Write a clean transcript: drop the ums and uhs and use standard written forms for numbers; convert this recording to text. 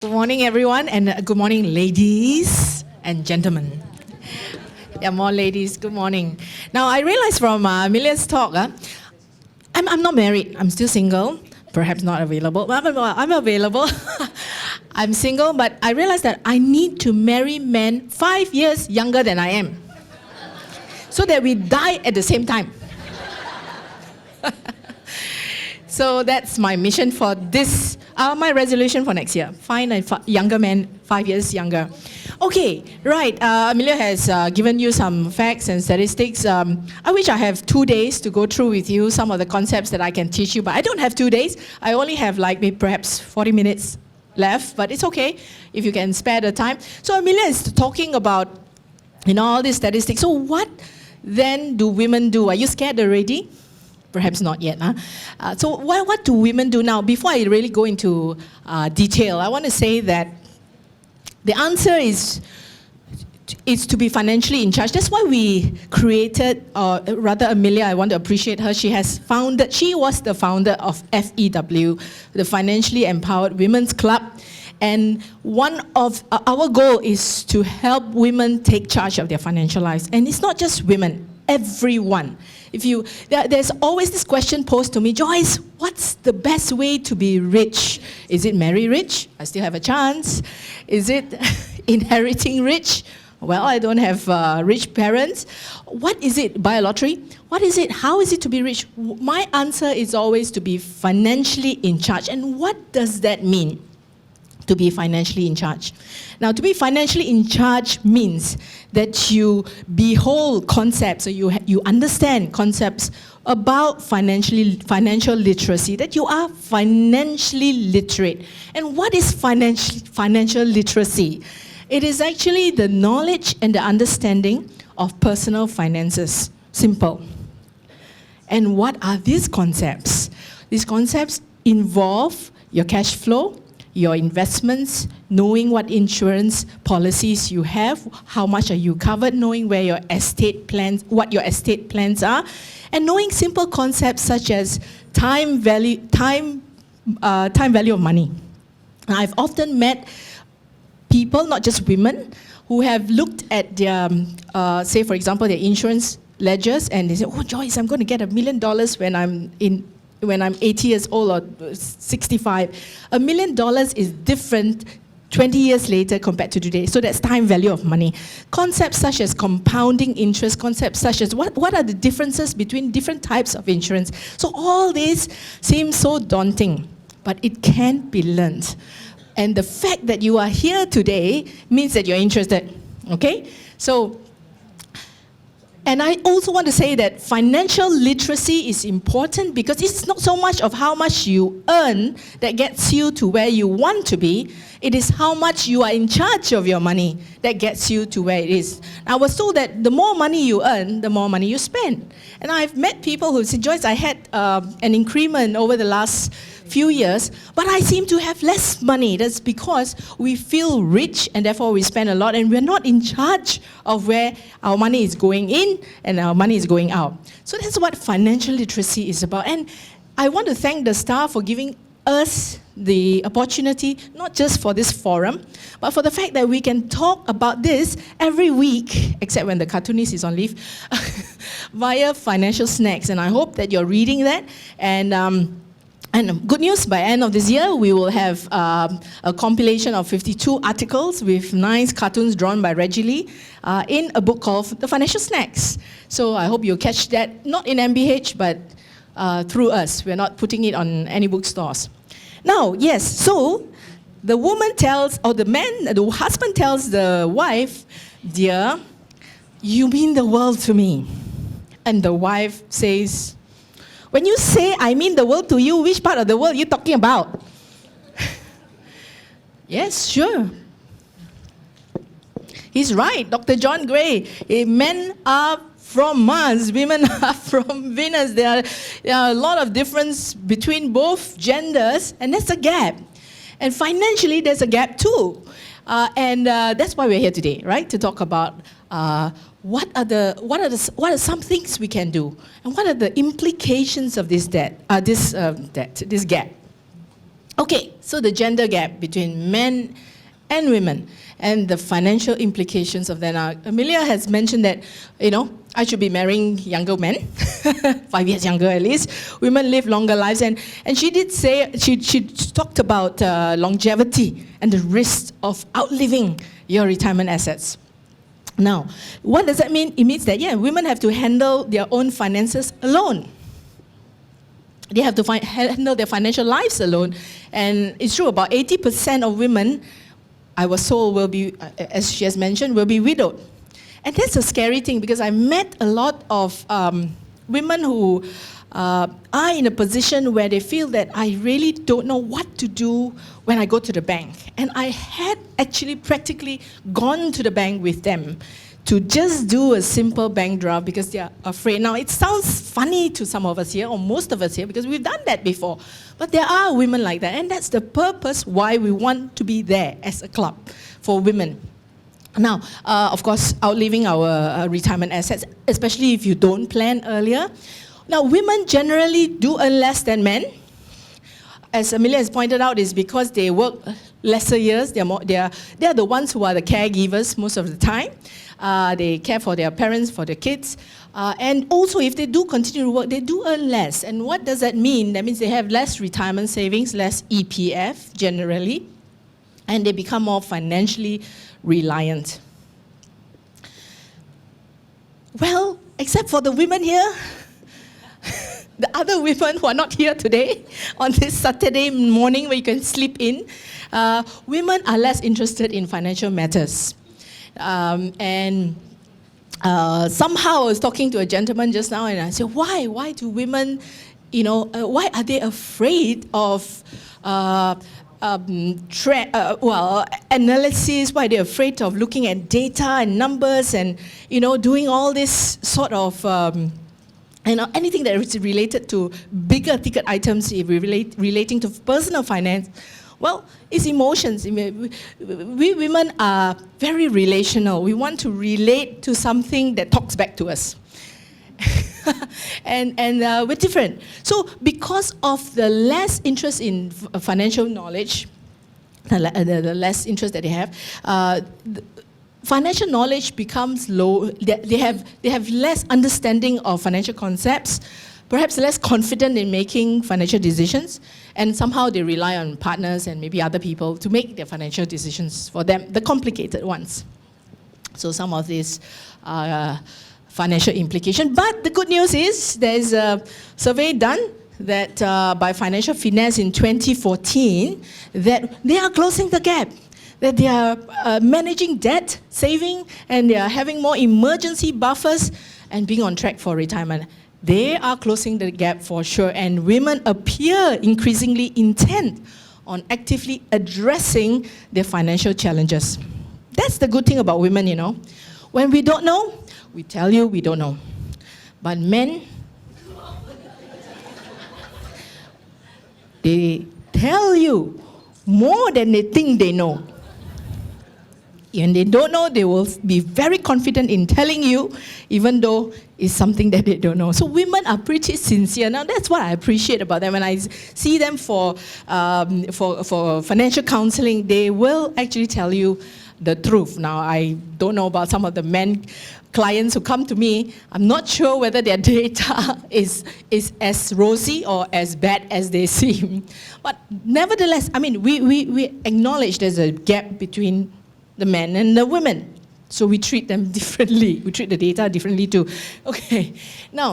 Good morning, everyone, and good morning, ladies and gentlemen. Yeah, more ladies. Good morning. Now, I realized from Amelia's talk, I'm not married. I'm still single. Perhaps not available. I'm available. I'm single, but I realized that I need to marry men 5 years younger than I am, so that we die at the same time. So that's my mission for this. My resolution for next year, find a younger man, 5 years younger. Okay, right, Amelia has given you some facts and statistics. I wish I have 2 days to go through with you some of the concepts that I can teach you, but I don't have 2 days. I only have maybe perhaps 40 minutes left, but it's okay if you can spare the time. So Amelia is talking about, all these statistics. So what then do women do? Are you scared already? Perhaps not yet. So what do women do now? Before I really go into detail, I want to say that the answer is to be financially in charge. That's why we created, or rather Amelia, I want to appreciate her. She was the founder of FEW, the Financially Empowered Women's Club. And one of our goal is to help women take charge of their financial lives. And it's not just women, everyone. There's always this question posed to me, Joyce, what's the best way to be rich? Is it marry rich? I still have a chance. Is it inheriting rich? Well, I don't have rich parents. What is it? Buy a lottery? What is it? How is it to be rich? My answer is always to be financially in charge. And what does that mean? To be financially in charge. Now, to be financially in charge means that you behold concepts, so you understand concepts about financial literacy, that you are financially literate. And what is financial literacy? It is actually the knowledge and the understanding of personal finances. Simple. And what are these concepts? These concepts involve your cash flow, your investments, knowing what insurance policies you have, how much are you covered, knowing what your estate plans are, and knowing simple concepts such as time value of money. I've often met people, not just women, who have looked at their, say for example, their insurance ledgers, and they say, "Oh, Joyce, I'm going to get $1 million when I'm 80 years old or 65, $1 million is different 20 years later compared to today. So that's time value of money. Concepts such as compounding interest, concepts such as what are the differences between different types of insurance. So all this seems so daunting, but it can be learned. And the fact that you are here today means that you're interested, okay? And I also want to say that financial literacy is important because it's not so much of how much you earn that gets you to where you want to be. It is how much you are in charge of your money that gets you to where it is. I was told that the more money you earn, the more money you spend. And I've met people who say, Joyce, I had an increment over the last few years, but I seem to have less money. That's because we feel rich and therefore we spend a lot and we're not in charge of where our money is going in and our money is going out. So that's what financial literacy is about. And I want to thank the staff for giving us the opportunity, not just for this forum, but for the fact that we can talk about this every week, except when the cartoonist is on leave, via Financial Snacks. And I hope that you're reading that. And good news, by end of this year, we will have a compilation of 52 articles with nice cartoons drawn by Reggie Lee in a book called The Financial Snacks. So I hope you'll catch that, not in MBH, but through us. We're not putting it on any bookstores. Now, yes, so the husband tells the wife, dear, you mean the world to me. And the wife says, when you say, I mean the world to you, which part of the world are you talking about? Yes, sure. He's right, Dr. John Gray. Men are from Mars, women are from Venus. There are a lot of difference between both genders, and there's a gap. And financially, there's a gap too. And that's why we're here today, right? To talk about what are some things we can do, and what are the implications of this gap. Okay, so the gender gap between men and women and the financial implications of that. Now, Amelia has mentioned that, I should be marrying younger men, 5 years younger at least. Women live longer lives. And she did say, she talked about longevity and the risk of outliving your retirement assets. Now, what does that mean? It means that, women have to handle their own finances alone. They have to handle their financial lives alone. And it's true, about 80% of women, I was told, will be, as she has mentioned, will be widowed. And that's a scary thing, because I met a lot of women who are in a position where they feel that I really don't know what to do when I go to the bank. And I had actually practically gone to the bank with them to just do a simple bank draft because they are afraid. Now, it sounds funny to some of us here, or most of us here, because we've done that before. But there are women like that, and that's the purpose why we want to be there as a club for women. Now, of course, outliving our retirement assets, especially if you don't plan earlier. Now, women generally do earn less than men. As Amelia has pointed out, is because they work lesser years. They are the ones who are the caregivers most of the time. They care for their parents, for their kids. And also, if they do continue to work, they do earn less. And what does that mean? That means they have less retirement savings, less EPF generally, and they become more financially reliant. Well, except for the women here, the other women who are not here today, on this Saturday morning where you can sleep in, women are less interested in financial matters. And somehow I was talking to a gentleman just now, and I said, why do women, why are they afraid of analysis? Why are they afraid of looking at data and numbers and, doing all this sort of, anything that is related to bigger ticket items relating to personal finance? Well, it's emotions. We women are very relational. We want to relate to something that talks back to us. and we're different. So because of the less interest in financial knowledge, the less interest that they have, financial knowledge becomes low. They have less understanding of financial concepts, perhaps less confident in making financial decisions, and somehow they rely on partners and maybe other people to make their financial decisions for them, the complicated ones. So some of these financial implication. But the good news is there's a survey done that by Financial Finance in 2014 that they are closing the gap, that they are managing debt, saving, and they are having more emergency buffers and being on track for retirement. They are closing the gap for sure, and women appear increasingly intent on actively addressing their financial challenges. That's the good thing about women, When we don't know, we tell you we don't know. But men, they tell you more than they think they know. When they don't know, they will be very confident in telling you, even though it's something that they don't know. So women are pretty sincere. Now, that's what I appreciate about them. When I see them for financial counseling, they will actually tell you the truth. Now, I don't know about some of the men clients who come to me. I'm not sure whether their data is as rosy or as bad as they seem. But nevertheless, we acknowledge there's a gap between the men and the women. So we treat them differently. We treat the data differently too. Okay, now,